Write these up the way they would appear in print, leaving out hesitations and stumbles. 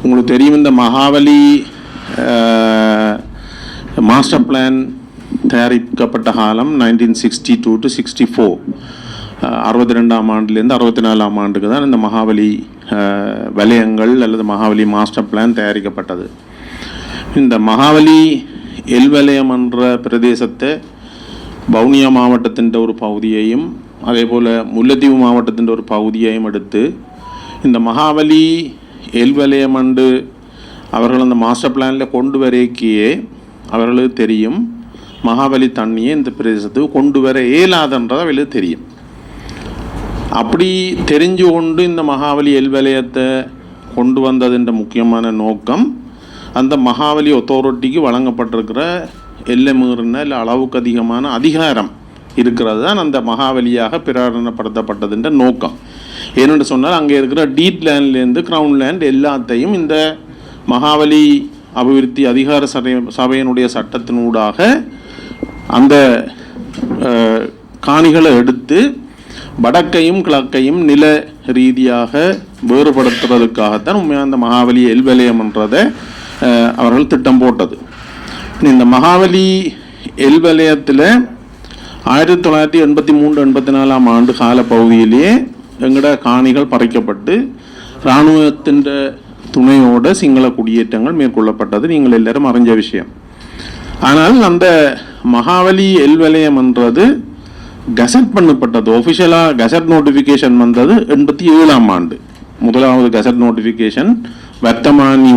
உங்களுக்கு தெரியும், இந்த மகாவலி மாஸ்டர் பிளான் தயாரிக்கப்பட்ட காலம் 1962 to 64, 62ஆம் ஆண்டுலேருந்து 64ஆம் ஆண்டுக்கு தான் இந்த மகாவலி வலயங்கள் அல்லது மகாவலி மாஸ்டர் பிளான் தயாரிக்கப்பட்டது. இந்த மகாவலி எல்வலயம் என்ற பிரதேசத்தை வவுனியா மாவட்டத்தின் ஒரு பகுதியையும் அதே போல் முல்லைத்தீவு மாவட்டத்தின் ஒரு பகுதியையும் எடுத்து இந்த மகாவலி எல்வலயம் என்று அவர்கள் அந்த மாஸ்டர் பிளானில் கொண்டு வரைக்கியே அவர்களுக்கு தெரியும் மகாவலி தண்ணியை இந்த பிரதேசத்துக்கு கொண்டு வர இயலாதுன்றது அவர்களுக்கு தெரியும். அப்படி தெரிஞ்சு கொண்டு இந்த மகாவலி எல்வலயத்தை கொண்டு வந்ததுன்ற முக்கியமான நோக்கம் அந்த மகாவலி அத்தாரிட்டிக்கு வழங்கப்பட்டிருக்கிற எல்லை மீறின இல்லை அளவுக்கு அதிகமான அதிகாரம் இருக்கிறது தான் அந்த மகாவலியாக பிரகடனப்படுத்தப்பட்டதுன்ற நோக்கம். ஏனென்று சொன்னால் அங்கே இருக்கிற டீட் லேண்ட்லேருந்து கிரவுண்ட் லேண்ட் எல்லாத்தையும் இந்த மகாவலி அபிவிருத்தி அதிகார சபையினுடைய சட்டத்தினூடாக அந்த காணிகளை எடுத்து வடக்கையும் கிழக்கையும் நில ரீதியாக வேறுபடுத்துறதுக்காகத்தான் உண்மையாக அந்த மகாவலி எல்வலயம் என்றதை அவர்கள் திட்டம் போட்டது. இந்த மகாவலி எல்வலயத்தில் 1983-84 ஆண்டு கால பகுதியிலேயே எங்களோட காணிகள் பறிக்கப்பட்டு இராணுவத்தின் துணையோடு சிங்கள குடியேற்றங்கள் மேற்கொள்ளப்பட்டது நீங்கள் எல்லாரும் அறிஞ்ச விஷயம். ஆனால் அந்த மகாவலி எல்வலயம் என்றது கசட் பண்ணப்பட்டது, ஒஃபிஷியலாக கசட் நோட்டிஃபிகேஷன் வந்தது 87ஆம் ஆண்டு. முதலாவது கசட் நோட்டிஃபிகேஷன் வர்த்தமானி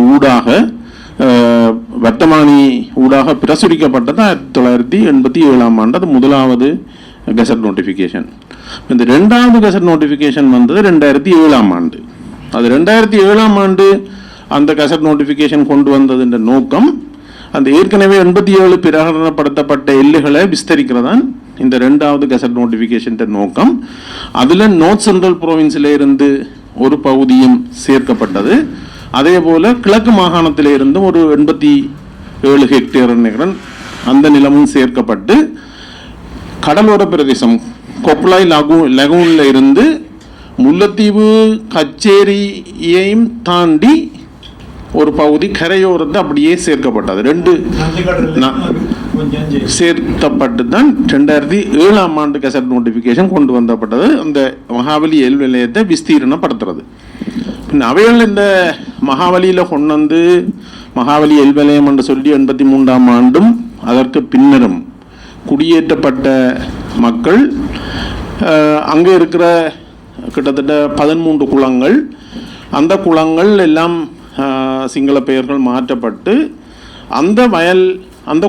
ஊடாக பிரசுரிக்கப்பட்டது 1987ஆம் ஆண்டு. அது முதலாவது கசட் நோட்டிஃபிகேஷன். இந்த ரெண்டாவது கசட் நோட்டிஃபிகேஷன் வந்தது 2007ஆம் ஆண்டு. அது 2007ஆம் ஆண்டு அந்த கசட் நோட்டிஃபிகேஷன் கொண்டு வந்ததுன்ற நோக்கம் அந்த ஏற்கனவே 87 பிரகடனப்படுத்தப்பட்ட எல்லைகளை விஸ்தரிக்கிறதான் இந்த ரெண்டாவது கசட் நோட்டிஃபிகேஷன் நோக்கம். அதில் நார்த் சென்ட்ரல் ப்ரோவின்ஸில் இருந்து ஒரு பகுதியும் சேர்க்கப்பட்டது. அதே போல் கிழக்கு மாகாணத்தில் இருந்து ஒரு 87 ஹெக்டேர் நிகரன் அந்த நிலமும் சேர்க்கப்பட்டு கடலோர பிரதேசம் கொப்லாய் லகூனில் இருந்து முல்லைத்தீவு கச்சேரியையும் தாண்டி ஒரு பகுதி கரையோரத்தை அப்படியே சேர்க்கப்பட்டது. ரெண்டு சேர்க்கப்பட்டு தான் 2007ஆம் ஆண்டு கசட் நோட்டிஃபிகேஷன் கொண்டு வந்தப்பட்டது. அந்த மகாவலி எல்வலயத்தை விஸ்தீரணப்படுத்துறது. அவைகள் இந்த மகாவலியில் கொண்டு வந்து மகாவலி எல்வலயம் என்று சொல்லி 83ஆம் ஆண்டும் அதற்கு பின்னரும் குடியேற்றப்பட்ட மக்கள் அங்கே இருக்கிற கிட்டத்தட்ட 13 குளங்கள், அந்த குளங்கள் எல்லாம் சிங்கள பெயர்கள் மாற்றப்பட்டு அந்த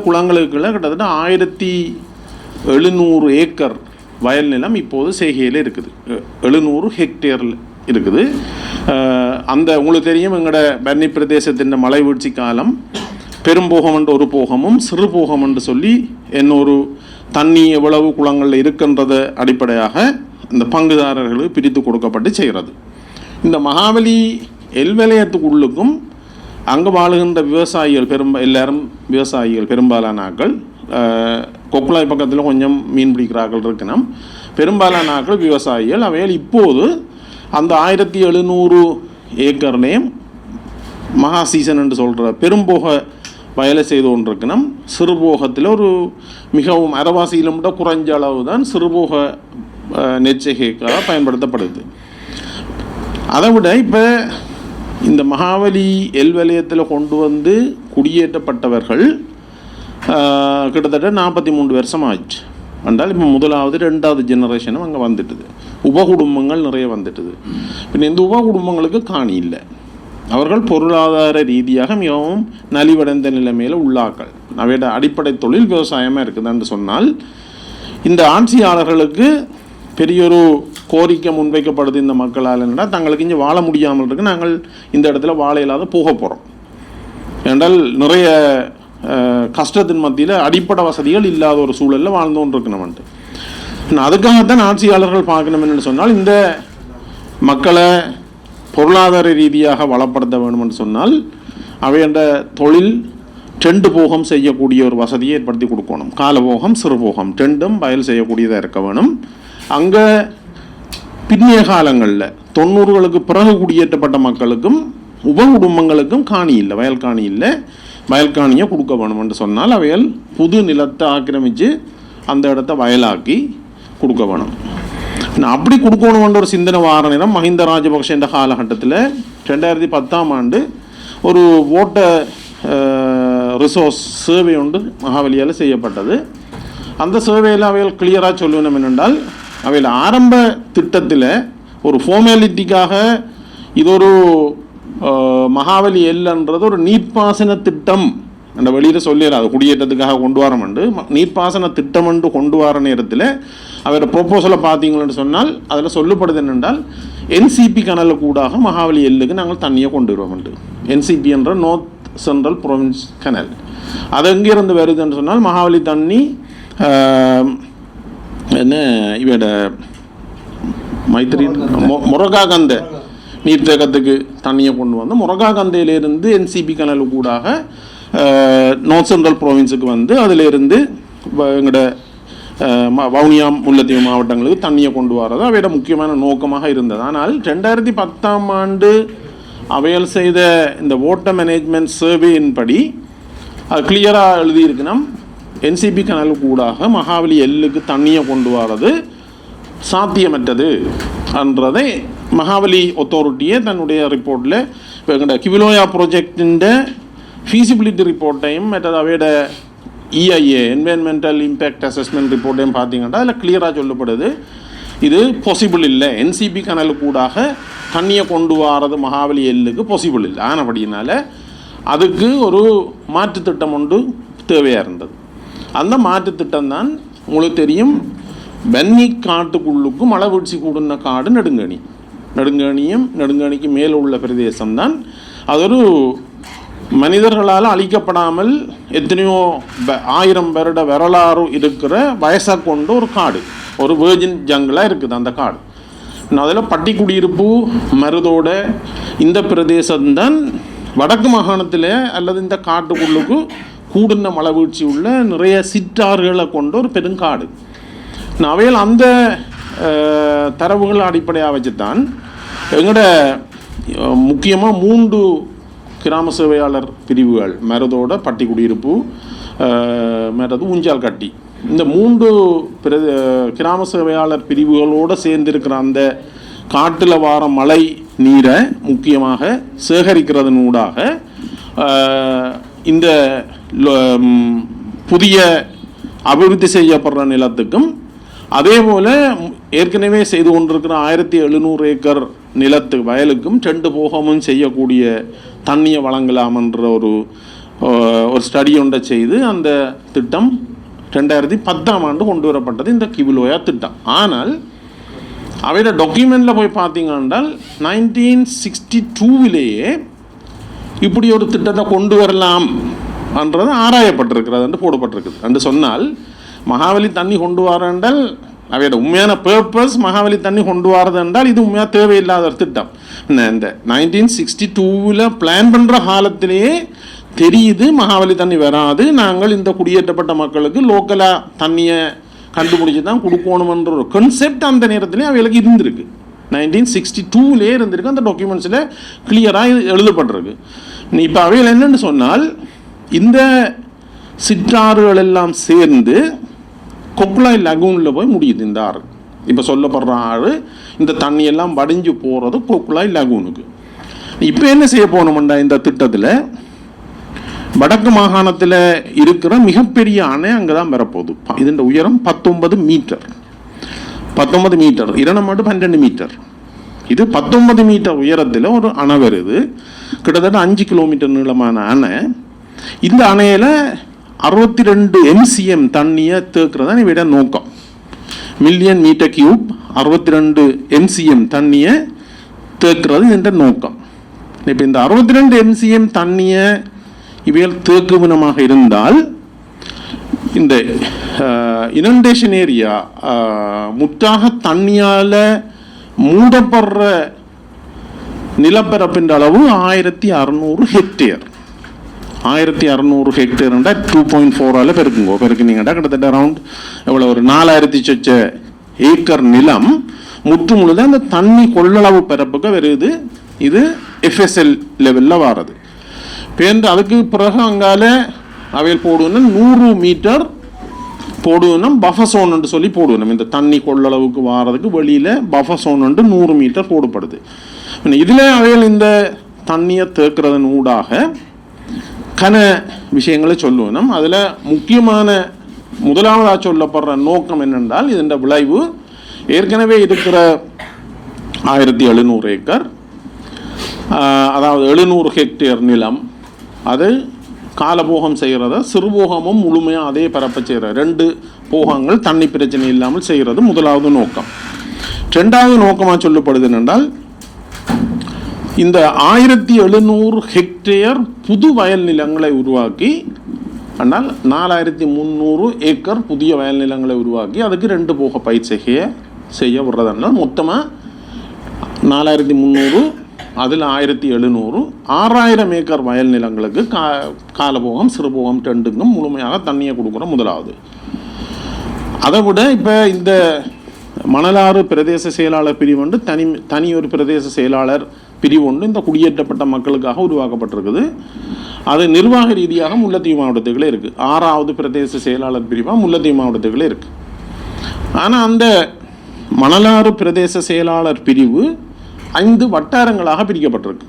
குளங்களுக்குள்ள கிட்டத்தட்ட 1700 ஏக்கர் வயல் நிலம் இப்போது செய்கையில் இருக்குது. 700 ஹெக்டேரில் இருக்குது. அந்த உங்களுக்கு தெரியும் எங்களோட பர்னி பிரதேசத்தின் மலை வீழ்ச்சி காலம் பெரும்போகம் என்ற ஒரு போகமும் சிறு போகம் என்று சொல்லி இன்னொரு தண்ணி எவ்வளவு குளங்களில் இருக்கின்றத அடிப்படையாக இந்த பங்குதாரர்களுக்கு பிரித்து கொடுக்கப்பட்டு செய்கிறது. இந்த மகாவலி எல்வலயத்துக்குள்ளுக்கும் அங்கே வாழுகின்ற விவசாயிகள் எல்லாரும் விவசாயிகள், பெரும்பாலான ஆக்கள் கொக்குலாய் பக்கத்தில் கொஞ்சம் மீன் பிடிக்கிறார்கள் இருக்கணும், பெரும்பாலான ஆக்கள் விவசாயிகள். அவைகள் இப்போது அந்த 1700 ஏக்கர்லேயும் மகா சீசன் என்று சொல்கிற பெரும்போக வயலை செய்து கொண்டிருக்கணும். சிறுபோகத்தில் ஒரு மிகவும் அரைவாசியிலும் விட குறைஞ்ச அளவு தான் சிறுபோக நெச்சைக்காக பயன்படுத்தப்படுது. அதை விட இப்போ இந்த மகாவலி எல்வலயத்தில் கொண்டு வந்து குடியேற்றப்பட்டவர்கள் கிட்டத்தட்ட 43 வருஷம் ஆயிடுச்சு. என்றால் இப்போ முதலாவது 2வது ஜெனரேஷனும் அங்கே வந்துட்டுது. உபகுடும்பங்கள் நிறைய வந்துட்டுது. பின்ன இந்த உபகுடும்பங்களுக்கு காணி இல்லை. அவர்கள் பொருளாதார ரீதியாக மிகவும் நலிவடைந்த நிலைமையில் உள்ளாக்கள். அவையோட அடிப்படை தொழில் விவசாயமாக இருக்குதுன்னு சொன்னால் இந்த ஆட்சியாளர்களுக்கு பெரியொரு கோரிக்கை முன்வைக்கப்படுது இந்த மக்களால். என்னடா தங்களுக்கு இங்கே வாழ முடியாமல் இருக்கு, நாங்கள் இந்த இடத்துல வாழ இல்லாத போக போகிறோம் என்றால் நிறைய கஷ்டத்தின் மத்தியில் அடிப்படை வசதிகள் இல்லாத ஒரு சூழலில் வாழ்ந்தோன்னு இருக்கணும்ன்ட்டு. அதுக்காகத்தான் ஆட்சியாளர்கள் பார்க்கணும் என்று சொன்னால் இந்த மக்களை பொருளாதார ரீதியாக வளப்படுத்த வேண்டும் என்று சொன்னால் அவையண்ட தொழில் 2 போகம் செய்யக்கூடிய ஒரு வசதியை ஏற்படுத்தி கொடுக்கணும். காலபோகம் சிறுபோகம் 2ம் வயல் செய்யக்கூடியதாக இருக்க வேணும். அங்கே பின்னிய காலங்களில் 90களுக்கு பிறகு குடியேற்றப்பட்ட மக்களுக்கும் உப குடும்பங்களுக்கும் காணி இல்லை, வயல் காணி இல்லை, வயல் காணியை கொடுக்க வேணும்னு சொன்னால் அவைகள் புது நிலத்தை ஆக்கிரமித்து அந்த இடத்த வயலாக்கி கொடுக்க வேணும். அப்படி கொடுக்கணுன்ற ஒரு சிந்தனை வார நேரம் மஹிந்த ராஜபக்ஷ என்ற காலகட்டத்தில் 2010ஆம் ஆண்டு ஒரு வாட்டர் ரிசோர்ஸ் சர்வே ஒன்று மகாவலியால் செய்யப்பட்டது. அந்த சர்வேயில் அவைகள் கிளியராக சொல்லணும் என்னென்றால், அவைகள் ஆரம்ப திட்டத்தில் ஒரு ஃபார்மாலிட்டிக்காக இது ஒரு மகாவலி எல்ன்றது ஒரு நீர்ப்பாசன திட்டம் அந்த வெளியில் சொல்லிடலாம், அது குடியேற்றத்துக்காக கொண்டு வரமண்டு நீர்ப்பாசன திட்டம் என்று கொண்டு வர நேரத்தில் அவரோட ப்ரொப்போசலை பார்த்தீங்கன்னு சொன்னால் அதில் சொல்லப்படுது என்னென்றால் NCP கனல் கூடாக மகாவலி எல்லுக்கு நாங்கள் தண்ணியை கொண்டு வருவோம்ண்டு. NCP என்ற நார்த் சென்ட்ரல் ப்ரொவின்ஸ் கனல் அது எங்கேருந்து வருதுன்னு சொன்னால் மகாவலி தண்ணி என்ன இவட மைத்திரி முரகாகந்த நீர்த்தேக்கத்துக்கு தண்ணியை கொண்டு வந்து முரகாகந்தையிலிருந்து NCP கனல் கூடாக நார்த் சென்ட்ரல் ப்ரோவின்ஸுக்கு வந்து அதிலிருந்து எங்களோட வவுனியா முல்லைத்தீவு மாவட்டங்களுக்கு தண்ணியை கொண்டு வரது அவையோட முக்கியமான நோக்கமாக இருந்தது. ஆனால் 2010ஆம் ஆண்டு அவைகள் செய்த இந்த வாட்டர் மேனேஜ்மெண்ட் சர்வேயின் படி அது கிளியராக எழுதியிருக்கணும், NCP கனல் கூடாக மகாவலி எல்லுக்கு தண்ணியை கொண்டு வரது சாத்தியமற்றது என்றதை மகாவலி அத்தாரிட்டியே தன்னுடைய ரிப்போர்ட்டில் இப்போ எங்களோட கிவிலோயா ப்ராஜெக்டின் ஃபீசிபிலிட்டி ரிப்போர்ட்டையும் மற்றது அவையோட EIA என்வைரன்மெண்டல் இம்பேக்ட் அசஸ்மெண்ட் ரிப்போர்ட்டையும் பார்த்தீங்கன்னா அதில் கிளியராக சொல்லப்படுது இது பாசிபிள் இல்லை, NCP கனல் கூடாக தண்ணியை கொண்டு வரது மகாவலி எல்லுக்கு பாசிபிள் இல்லை. ஆனபடினால அதுக்கு ஒரு மாற்றுத்திட்டம் ஒன்று தேவையாக இருந்தது. அந்த மாற்றுத்திட்டம் தான் உங்களுக்கு தெரியும், பன்னி காட்டுக்குள்ளுக்கு மழை வீழ்ச்சி கூடுன காடு நெடுங்கணிக்கு மேலே உள்ள பிரதேசம்தான். அது ஒரு மனிதர்களால் அழிக்கப்படாமல் எத்தனையோ 1000 வருட வரலாறு இருக்கிற வயசை கொண்ட ஒரு காடு, ஒரு வேர்ஜின் ஜங்கிளாக இருக்குது அந்த காடு. அதில் பட்டி குடியிருப்பு மருதோட இந்த பிரதேசம்தான் வடக்கு மாகாணத்தில் அல்லது இந்த காட்டுக்குள்ளுக்கு கூடுன மழை வீழ்ச்சி உள்ள நிறைய சிற்றாறுகளை கொண்ட ஒரு பெருங்காடு. அவையில் அந்த தரவுகள் அடிப்படையாக வச்சுத்தான் எங்களோட முக்கியமாக 3 கிராம சேவையாளர் பிரிவுகள் மருதோட பட்டி குடியிருப்பு மற்றது ஊஞ்சால் கட்டி இந்த 3 கிராம சேவையாளர் பிரிவுகளோடு சேர்ந்திருக்கிற அந்த காட்டில் வார மழை நீரை முக்கியமாக சேகரிக்கிறதனூடாக இந்த புதிய அபிவிருத்தி செய்யப்படுற நிலத்துக்கும் அதே போல் ஏற்கனவே செய்து கொண்டிருக்கிற 1700 ஏக்கர் நிலத்து வயலுக்கும் 2 போகமும் செய்யக்கூடிய தண்ணியை வழங்கலாம் என்ற ஒரு ஸ்டடி ஒன்றை செய்து அந்த திட்டம் 2010ஆம் ஆண்டு கொண்டு வரப்பட்டது இந்த கிவிலோயா திட்டம். ஆனால் அவையோட டாக்குமெண்ட்டில் போய் பார்த்தீங்கன்னா 1962விலேயே இப்படி ஒரு திட்டத்தை கொண்டு வரலாம் என்றது ஆராயப்பட்டிருக்கிறது என்று போடப்பட்டிருக்குது. என்று சொன்னால் மகாவலி தண்ணி கொண்டு வரேன்றால் அவையோட உண்மையான பர்பஸ் மகாவலி தண்ணி கொண்டு வரது என்றால் இது உண்மையாக தேவையில்லாத ஒரு திட்டம். இந்த 1962ல் பிளான் பண்ணுற காலத்திலேயே தெரியுது மகாவலி தண்ணி வராது, நாங்கள் இந்த குடியேற்றப்பட்ட மக்களுக்கு லோக்கலாக தண்ணியை கண்டுபிடிச்சி தான் கொடுக்கணுமன்ற ஒரு கான்செப்ட் அந்த நேரத்திலே அவைகளுக்கு இருந்திருக்கு. 1962லே இருந்திருக்கு, அந்த டாக்குமெண்ட்ஸில் கிளியராக எழுதப்பட்டிருக்கு. இப்போ அவைகள் என்னென்னு சொன்னால் இந்த சிற்றாறுகள் எல்லாம் சேர்ந்து கொக்குலாய் லகூனில் போய் முடியுது இந்த ஆறு. இப்போ சொல்லப்படுற ஆறு இந்த தண்ணியெல்லாம் வடிஞ்சு போகிறது கொக்குலாய் லகூனுக்கு. இப்போ என்ன செய்ய போகணுமெண்டா இந்த திட்டத்தில் வடக்கு மாகாணத்தில் இருக்கிற மிகப்பெரிய அணை அங்கே தான் வரப்போகுது. இதன் உயரம் 19 மீட்டர், 19 மீட்டர், இரணமாடு 12 மீட்டர். இது 19 மீட்டர் உயரத்தில் ஒரு அணை வருது, கிட்டத்தட்ட 5 கிலோமீட்டர் நீளமான அணை. இந்த அணையில் 62 MCM தண்ணியை தேக்கிறதா இவையோட நோக்கம். மில்லியன் மீட்டர் கியூப் 62 MCM தண்ணியை தேக்கிறது என்ற நோக்கம். இப்போ இந்த 62 MCM தண்ணியை இவைகள் தேக்குவினமாக இருந்தால் இந்த இனண்டேஷன் ஏரியா முற்றாக தண்ணியால் மூடப்படுற நிலப்பரப்பின் அளவு 1600 ஹெக்டேர். 1600 ஹெக்டேர்ண்டா 2.4ஆல் பெருக்குனீங்கடா கிட்டத்தட்ட அரவுண்ட் எவ்வளோ ஒரு 4000 சொச்ச ஏக்கர் நிலம் முற்று முழுத அந்த தண்ணி கொள்ளளவு பரப்புக்கு வருது இது எஃப்எஸ்எல் லெவலில் வாரது. பேருந்து அதுக்கு பிறகு அங்கால அவையில் போடுவோம் 100 மீட்டர் போடுவோம் பஃபர் சோன் சொல்லி போடுவோம். இந்த தண்ணி கொள்ளளவுக்கு வாரதுக்கு வெளியில் பஃபர் சோன் 100 மீட்டர் போடப்படுது. இதில் அவைகள் இந்த தண்ணியை தேக்கிறதன் ஊடாக கன விஷயங்களை சொல்லுவோம். அதில் முக்கியமான முதலாவதாக சொல்லப்படுற நோக்கம் என்னென்றால் இதன் விளைவு ஏற்கனவே இருக்கிற 1700 ஏக்கர், அதாவது 700 ஹெக்டேர் நிலம், அது காலபோகம் செய்கிறத சிறுபோகமும் முழுமையாக அதே பரப்ப செய்கிற 2 போகங்கள் தண்ணி பிரச்சனை இல்லாமல் செய்கிறது முதலாவது நோக்கம். 2வது நோக்கமாக சொல்லப்படுது என்னென்றால் இந்த 1700 ஹெக்டேர் புது வயல் நிலங்களை உருவாக்கி, ஆனால் 4300 ஏக்கர் புதிய வயல் நிலங்களை உருவாக்கி அதுக்கு 2 போக பயிர் செய்ய விடுறதுனால் மொத்தமாக 4300, அதில் 1700, 6000 ஏக்கர் வயல் நிலங்களுக்கு காலபோகம் சிறுபோகம் 2க்கும் முழுமையாக தண்ணியை கொடுக்குற முதலாவது. அதை விட இப்போ இந்த மணலாறு பிரதேச செயலாளர் பிரிவு தனி ஒரு பிரதேச செயலாளர் பிரிவு இந்த குடியேற்றப்பட்ட மக்களுக்காக உருவாக்கப்பட்டிருக்குது. அது நிர்வாக ரீதியாக முல்லைத்தீவு மாவட்டத்துக்குள்ளே இருக்குது. 6வது பிரதேச செயலாளர் பிரிவாக முல்லைத்தீவு மாவட்டத்துக்குள்ளே இருக்குது. ஆனால் அந்த மணலாறு பிரதேச செயலாளர் பிரிவு 5 வட்டாரங்களாக பிரிக்கப்பட்டிருக்கு.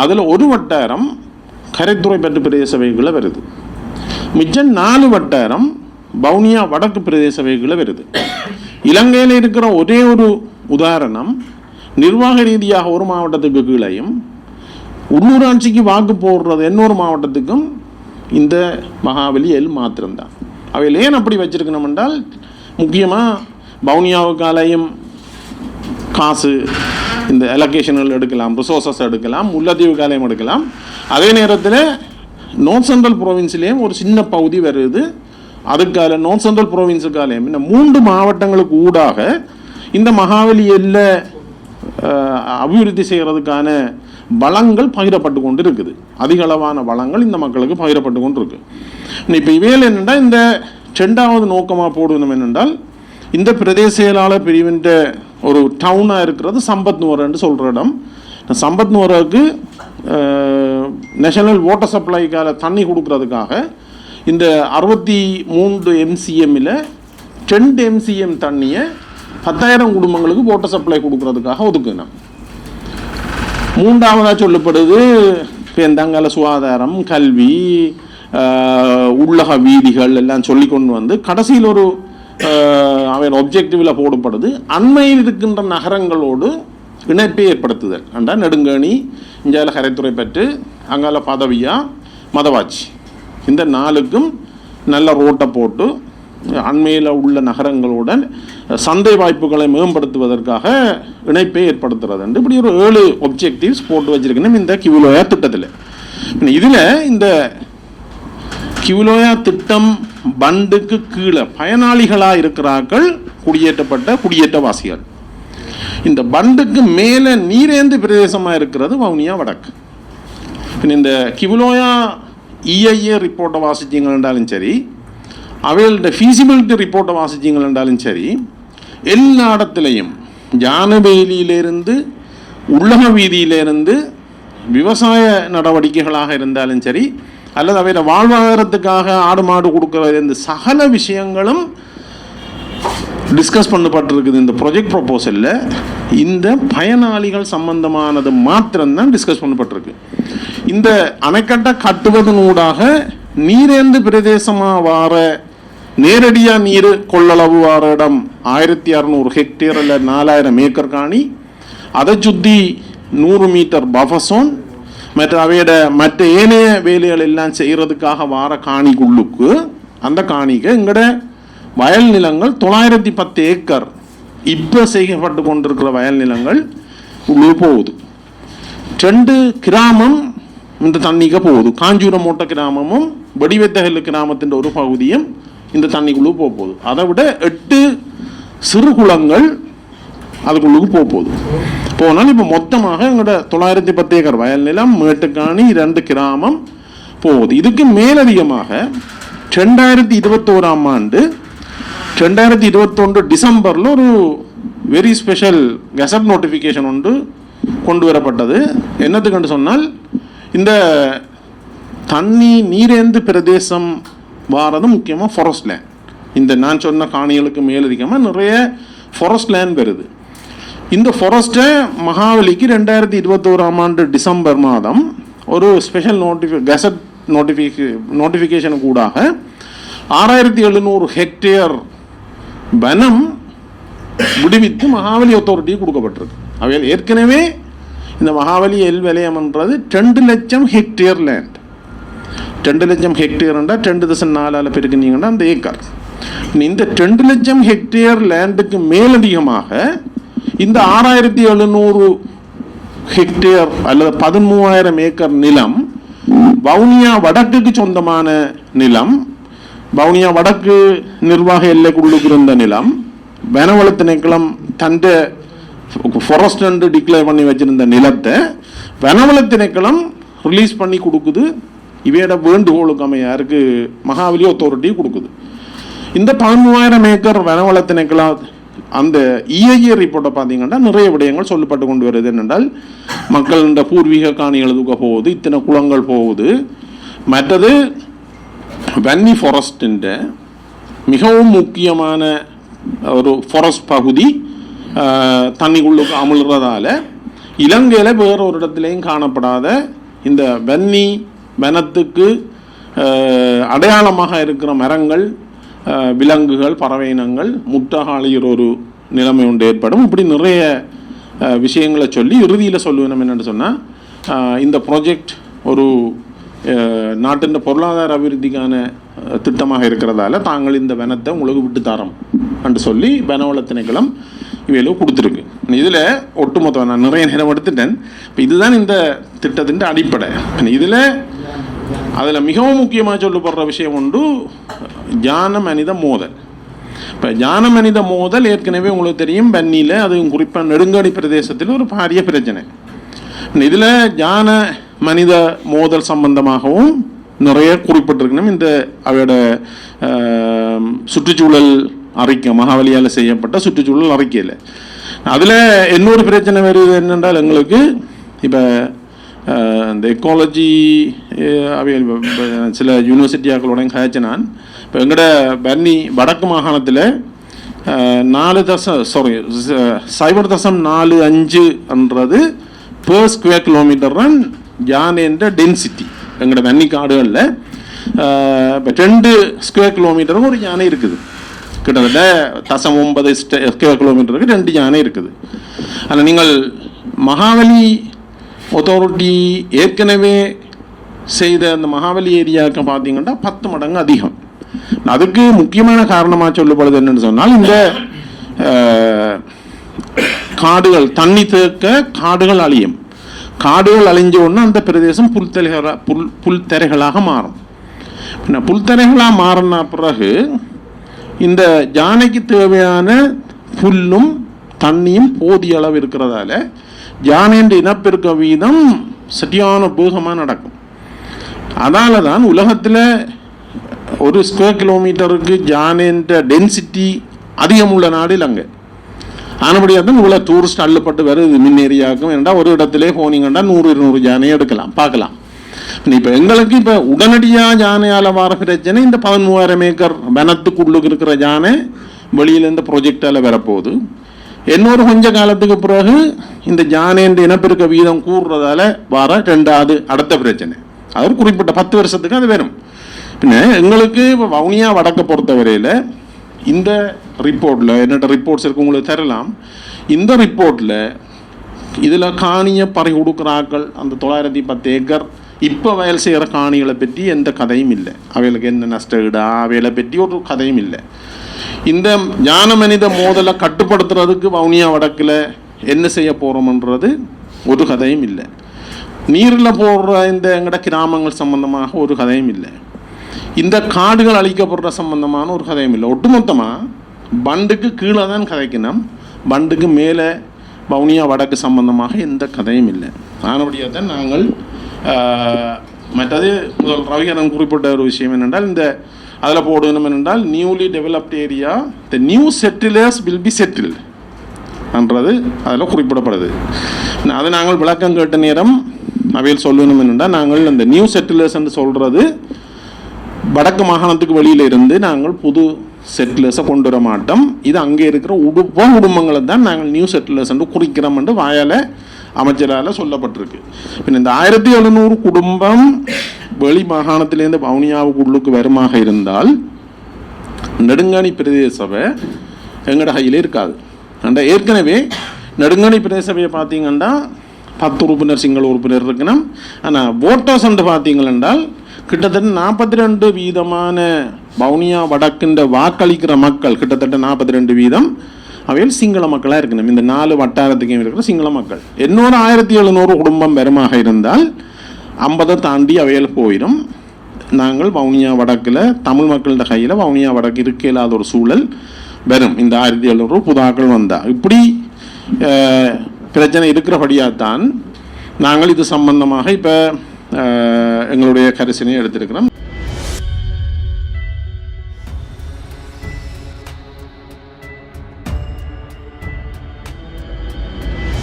அதில் ஒரு வட்டாரம் கரைத்துறை பற்று பிரதேச சபைக்குள்ளே வருது. மிச்சம் 4 வட்டாரம் வவுனியா வடக்கு பிரதேச சபைக்குள்ளே வருது. இலங்கையில் இருக்கிற ஒரே ஒரு உதாரணம், நிர்வாக ரீதியாக ஒரு மாவட்டத்துக்கு கீழையும் உள்ளூராட்சிக்கு வாக்கு போடுறது இன்னொரு மாவட்டத்துக்கும் இந்த மகாபலி எல் மாத்திரம்தான். அவையில் ஏன் அப்படி வச்சிருக்கணும் என்றால், முக்கியமாக வவுனியாவுக்காலையும் காசு இந்த அலோகேஷன்கள் எடுக்கலாம், ரிசோர்ஸஸ் எடுக்கலாம், முல்லைத்தீவு காலையும் எடுக்கலாம். அதே நேரத்தில் நார்த் சென்ட்ரல் ப்ரோவின்ஸ்லேயும் ஒரு சின்ன பகுதி வருது. அதுக்கால நார்த் சென்ட்ரல் ப்ரோவின்ஸுக்காலையும் இந்த 3 மாவட்டங்களுக்கு ஊடாக இந்த மகாபலி எல்ல அபிவிருத்தி செய்கிறதுக்கான வளங்கள் பகிரப்பட்டு கொண்டு இருக்குது. அதிக அளவான வளங்கள் இந்த மக்களுக்கு பகிரப்பட்டு கொண்டு இருக்கு. இப்போ இவையில் என்னென்னா இந்த 2வது நோக்கமாக போடணும் என்னென்றால், இந்த பிரதேச செயலாளர் பிரிவின் ஒரு டவுனாக இருக்கிறது சம்பத் நுவரன்னு சொல்கிற இடம். சம்பத் நுவருக்கு நேஷனல் வாட்டர் சப்ளைக்கால தண்ணி கொடுக்கறதுக்காக இந்த 63 MCMல 2 MCM தண்ணியை 10,000 குடும்பங்களுக்கு வாட்டர் சப்ளை கொடுக்கறதுக்காக ஒதுக்கணும். 3வதாக சொல்லப்படுது பெருந்தங்கால சுகாதாரம், கல்வி, உள்ளக வீதிகள் எல்லாம் சொல்லி கொண்டு வந்து கடைசியில் ஒரு அவன் ஒப்ஜெக்டிவில் போடப்படுது அண்மையில் இருக்கின்ற நகரங்களோடு இணைப்பை ஏற்படுத்துதல். அண்டா நெடுங்கணி, இந்தியாவில் கரைத்துறை பற்று, அங்கால பதவியா, மதவாச்சி, இந்த 4க்கும் நல்ல ரோட்டை போட்டு அண்மையில் உள்ள நகரங்களுடன் சந்தை வாய்ப்புகளை மேம்படுத்துவதற்காக இணைப்பை ஏற்படுத்துறது. இப்படி ஒரு 7 ஒப்ஜெக்டிவ்ஸ் போட்டு வச்சிருக்கணும் இந்த கிவுலோயா திட்டத்தில். இதில் இந்த கிவுலோயா திட்டம் பண்டுக்கு கீழே பயனாளிகளாக இருக்கிறார்கள் குடியேற்றவாசிகள். இந்த பண்டுக்கு மேலே நீரேந்து பிரதேசமாக இருக்கிறது வவுனியா வடக்கு. இந்த கிவுலோயா EIA ரிப்போர்ட்டை வாசிச்சிங்கன்றாலும் சரி, அவைகளோட ஃபீசிபிலிட்டி ரிப்போர்ட்டை வாசிச்சிங்கன்றாலும் சரி, எல்லா இடத்துலையும் ஜானவேலியிலிருந்து உள்ளக வீதியிலிருந்து விவசாய நடவடிக்கைகளாக இருந்தாலும் சரி, அல்லது அவையோட வாழ்வாதாரத்துக்காக ஆடு மாடு கொடுக்குற இந்த சகல விஷயங்களும் டிஸ்கஸ் பண்ணப்பட்டிருக்குது. இந்த ப்ராஜெக்ட் ப்ரொபோசலில் இந்த பயனாளிகள் சம்பந்தமானது மாத்திரம்தான் டிஸ்கஸ் பண்ணப்பட்டிருக்கு. இந்த அணைக்கட்டை கட்டுவதனூடாக நீரேந்து பிரதேசமாக வார நேரடியாக நீர் கொள்ளளவு வார இடம் 1600 ஹெக்டேர் இல்லை 4000 ஏக்கர் காணி, அதை சுற்றி 100 மீட்டர் பஃபர் மற்ற ஏனைய வேலைகள் எல்லாம் செய்கிறதுக்காக வார காணிக்குள்ளுக்கு அந்த காணிக்கு எங்கட வயல் நிலங்கள் 910 ஏக்கர் இப்போ செய்யப்பட்டு கொண்டிருக்கிற வயல் நிலங்கள் உள்ளே போகுது. 2 கிராமம் இந்த தண்ணிக்கு போகுது. காஞ்சூரமோட்ட கிராமமும் வடிவத்தகல் கிராமத்தின் ஒரு பகுதியும் இந்த தண்ணிக்குள்ளே போகுது. அதை விட 8 சிறு குளங்கள் அதுக்குள்ளுக்கு போகுது. போனால் இப்போ மொத்தமாக எங்களோட 910 ஏக்கர் வயல் நிலம், மேட்டுக்காணி, 2 கிராமம் போகுது. இதுக்கு மேலதிகமாக 2021ஆம் ஆண்டு 2021 டிசம்பரில் ஒரு வெரி ஸ்பெஷல் கெசட் நோட்டிஃபிகேஷன் ஒன்று கொண்டு வரப்பட்டது. என்னத்துக்கு சொன்னால் இந்த தண்ணி நீரேந்து பிரதேசம் வாரது முக்கியமாக ஃபாரஸ்ட் லேண்ட். இந்த நான் சொன்ன காணிகளுக்கு மேலதிகமாக நிறைய ஃபாரஸ்ட் லேண்ட் வருது. இந்த ஃபாரஸ்ட்டை மகாவலிக்கு 2021 டிசம்பர் மாதம் ஒரு ஸ்பெஷல் கெசட் நோட்டிஃபிகேஷன் கூடாக 6700 ஹெக்டேர் வனம் விடுவித்து மகாவலி அத்தாரிட்டிக்கு கொடுக்கப்பட்டிருக்கு. அவையில் ஏற்கனவே இந்த மகாவலி வலயம்ன்றது 2 லட்சம் ஹெக்டேர் லேண்ட். 2 லட்சம் ஹெக்டேர்ண்டா 2.4 பெருக்குனீங்கன்னா அந்த ஏக்கர். இந்த 2 லட்சம் ஹெக்டேர் லேண்டுக்கு மேலதிகமாக இந்த 6700 ஹெக்டேர் அல்லது 13000 ஏக்கர் நிலம் வவுனியா வடக்குக்கு சொந்தமான நிலம். வவுனியா வடக்கு நிர்வாக எல்லைக்குள்ளுக்கு இருந்த நிலம் வனவள திணைக்களம் தந்த ஃபாரஸ்ட் என்று டிக்ளேர் பண்ணி வச்சிருந்த நிலத்தை வனவள திணைக்களம் ரிலீஸ் பண்ணி கொடுக்குது. இவையோட வேண்டுகோளுக்கு அமையாருக்கு மகாவலி அத்தாரிட்டி கொடுக்குது. இந்த 13000 ஏக்கர் வனவள திணைக்களம் அந்த இஐஏ ரிப்போர்ட்டை பார்த்தீங்கன்னா நிறைய விடயங்கள் சொல்லப்பட்டு கொண்டு வருது. என்னென்றால் மக்கள் இந்த பூர்வீக காணிகளுக்கு போகுது, இத்தனை குளங்கள் போகுது. மற்றது வன்னி ஃபாரஸ்டின் மிகவும் முக்கியமான ஒரு ஃபாரஸ்ட் பகுதி தண்ணிக்குள்ளுக்கு அமுழ்றதால இலங்கையில் வேற ஒரு இடத்துலையும் காணப்படாத இந்த வன்னி வனத்துக்கு அடையாளமாக இருக்கிற மரங்கள், விலங்குகள், பறவை இனங்கள் முட்டாகாளிகிற ஒரு நிலைமை ஒன்று ஏற்படும். இப்படி நிறைய விஷயங்களை சொல்லி இறுதியில் சொல்லுவேன் என்னென்னு சொன்னால், இந்த ப்ராஜெக்ட் ஒரு நாட்டின் பொருளாதார அபிவிருத்திக்கான திட்டமாக இருக்கிறதால தாங்கள் இந்த வனத்தை உங்களுக்கு விட்டு தரோம் என்று சொல்லி வனவள திணைக்களம் இவையில கொடுத்துருக்கு. இதில் ஒட்டுமொத்தம் நான் நிறைய நேரம் எடுத்துட்டேன். இப்போ இதுதான் இந்த திட்டத்தின் அடிப்படை. அதில் மிகவும் முக்கியமாக சொல்லப்படுற விஷயம் உண்டு, ஜான மனித மோதல். இப்போ ஜான மனித மோதல் ஏற்கனவே உங்களுக்கு தெரியும், வன்னியில் அதுவும் குறிப்பாக நெடுங்காடி பிரதேசத்தில் ஒரு பாரிய பிரச்சனை. இதில் ஜான மனித மோதல் சம்பந்தமாகவும் நிறைய குறிப்பிட்டிருக்கணும். இந்த அவையோட சுற்றுச்சூழல் அறிக்கை, மகாவலியால் செய்யப்பட்ட சுற்றுச்சூழல் அறிக்கையில் அதில் இன்னொரு பிரச்சனை வருது என்னென்றால், எங்களுக்கு இப்போ இந்த எக்காலஜி சில யூனிவர்சிட்டியாக்களோட கழிச்சு நான் இப்போ எங்களோட வன்னி வடக்கு மாகாணத்தில் 0.45 பெர் ஸ்கொயர் கிலோமீட்டர் தான் யானைன்ற டென்சிட்டி. எங்களோட வன்னி காடுகளில் இப்போ 2 ஸ்கொயர் கிலோமீட்டரும் ஒரு யானை இருக்குது. கிட்டத்தட்ட 0.9 ஸ்கொயர் கிலோமீட்டருக்கு 2 யானை இருக்குது. ஆனால் நீங்கள் மகாவலி அத்தாரிட்டி ஏற்கனவே செய்த அந்த மகாவலி ஏரியாவுக்கு பார்த்தீங்கன்னா 10 மடங்கு அதிகம். அதுக்கு முக்கியமான காரணமாக சொல்லப்படுது என்னன்னு சொன்னால், இந்த காடுகள் தண்ணி தேக்க காடுகள் அழியும். காடுகள் அழிஞ்ச உடனே அந்த பிரதேசம் புல்தரைகளாக மாறும். புல்தரைகளாக மாறின பிறகு இந்த யானைக்கு தேவையான புல்லும் தண்ணியும் போதிய அளவு இருக்கிறதால யானைன்ற இனப்பெருக்க வீதம் சரியான வேகமாக நடக்கும். அதனால தான் உலகத்தில் ஒரு ஸ்கொயர் கிலோமீட்டருக்கு யானைன்ற டென்சிட்டி அதிகம் உள்ள நாடு இலங்கை. ஆனபடியாக தான் இவ்வளோ டூரிஸ்ட் அள்ளப்பட்டு வருது மின் ஏரியாவுக்கும். ஏன்னா ஒரு இடத்துல போனீங்கன்னா 100-200 யானையை எடுக்கலாம், பார்க்கலாம். இப்போ எங்களுக்கு இப்போ உடனடியாக யானையால் வர பிரச்சனை, இந்த 13,000 ஏக்கர் வனத்துக்குள்ளுக்கு இருக்கிற யானை வெளியில் இந்த ப்ரொஜெக்டால் வரப்போகுது. இன்னொரு கொஞ்ச காலத்துக்கு பிறகு இந்த யானைன்ற இனப்பெருக்க வீதம் கூடுறதால வர 2வது அடுத்த பிரச்சனை. அது ஒரு குறிப்பிட்ட 10 வருஷத்துக்கு அது வரும். பின்ன எங்களுக்கு இப்போ வவுனியா வடக்க பொறுத்தவரையில் இந்த ரிப்போர்ட்டில் என்னட்ட ரிப்போர்ட்ஸ் இருக்கு, உங்களுக்கு தரலாம். இந்த ரிப்போர்ட்டில் இதில் காணியை பறி கொடுக்குறாக்கள் அந்த 910 ஏக்கர் இப்போ வயல் செய்கிற காணிகளை பற்றி எந்த கதையும் இல்லை. அவைகளுக்கு என்ன நஷ்டஈடா அவைகளை பற்றி ஒரு கதையும் இல்லை. இந்த ஞான மனித மோதலை கட்டுப்படுத்துறதுக்கு வவுனியா வடக்கில் என்ன செய்ய போகிறோம்ன்றது ஒரு கதையும் இல்லை. நீரில் போடுற இந்த எங்கட கிராமங்கள் சம்பந்தமாக ஒரு கதையும் இல்லை. இந்த காடுகள் அழிக்கப்படுற சம்பந்தமான ஒரு கதையும் இல்லை. ஒட்டுமொத்தமாக பண்டுக்கு கீழே தான் கதைக்கணும், பண்டுக்கு மேலே வவுனியா வடக்கு சம்பந்தமாக எந்த கதையும் இல்லை. ஆனபடியாக தான் நாங்கள் மற்றது முதல் ரவிகரன் குறிப்பிட்ட ஒரு விஷயம் என்னென்றால், இந்த அதில் போடணும் என்னென்றால், newly developed area the new settlers will be settled. என்றது அதில் குறிப்பிடப்படுது. அதை நாங்கள் விளக்கம் கேட்ட நேரம் அவையில் சொல்லணும் என்னென்னா, நாங்கள் இந்த நியூ செட்டிலர்ஸ் என்று சொல்கிறது வடக்கு மாகாணத்துக்கு வெளியில் இருந்து நாங்கள் புது செட்டிலர்ஸை கொண்டு வர மாட்டோம். இது அங்கே இருக்கிற குடும்பங்களை தான் நாங்கள் நியூ செட்டிலர்ஸ் என்று குறிக்கிறோம் என்று வாயால் அமைச்சரால் சொல்லப்பட்டிருக்கு. பின் இந்த 1700 குடும்பம் வெளி மாகாணத்திலேருந்து வவுனியாவுக்கு உள்ளுக்கு வருமாக இருந்தால் நெடுங்காணி பிரதேச சபை எங்களோட கையில் இருக்காது. அந்த ஏற்கனவே நெடுங்காணி பிரதேச சபையை பார்த்தீங்கன்னா 10 உறுப்பினர் சிங்கள உறுப்பினர் இருக்கணும். ஆனால் ஓட்டர்ஸ் என்று பார்த்தீங்களென்றால் கிட்டத்தட்ட 42% வவுனியா வடக்குன்ற வாக்களிக்கிற மக்கள் கிட்டத்தட்ட 42% அவையில் சிங்கள மக்களாக இருக்கணும். இந்த 4 வட்டாரத்துக்கும் இருக்கிற சிங்கள மக்கள். இன்னொரு 1700 குடும்பம் வருமாக இருந்தால் 50 தாண்டி அவையில் போயிடும். நாங்கள் வவுனியா வடக்கில் தமிழ் மக்களோட கையில் வவுனியா வடக்கு இருக்க இல்லாத ஒரு சூழல் வரும். இந்த 1700 புதாக்கள் வந்தால் இப்படி பிரச்சனை இருக்கிறபடியாகத்தான் நாங்கள் இது சம்பந்தமாக இப்போ எங்களுடைய கரிசனையை எடுத்திருக்கிறோம்.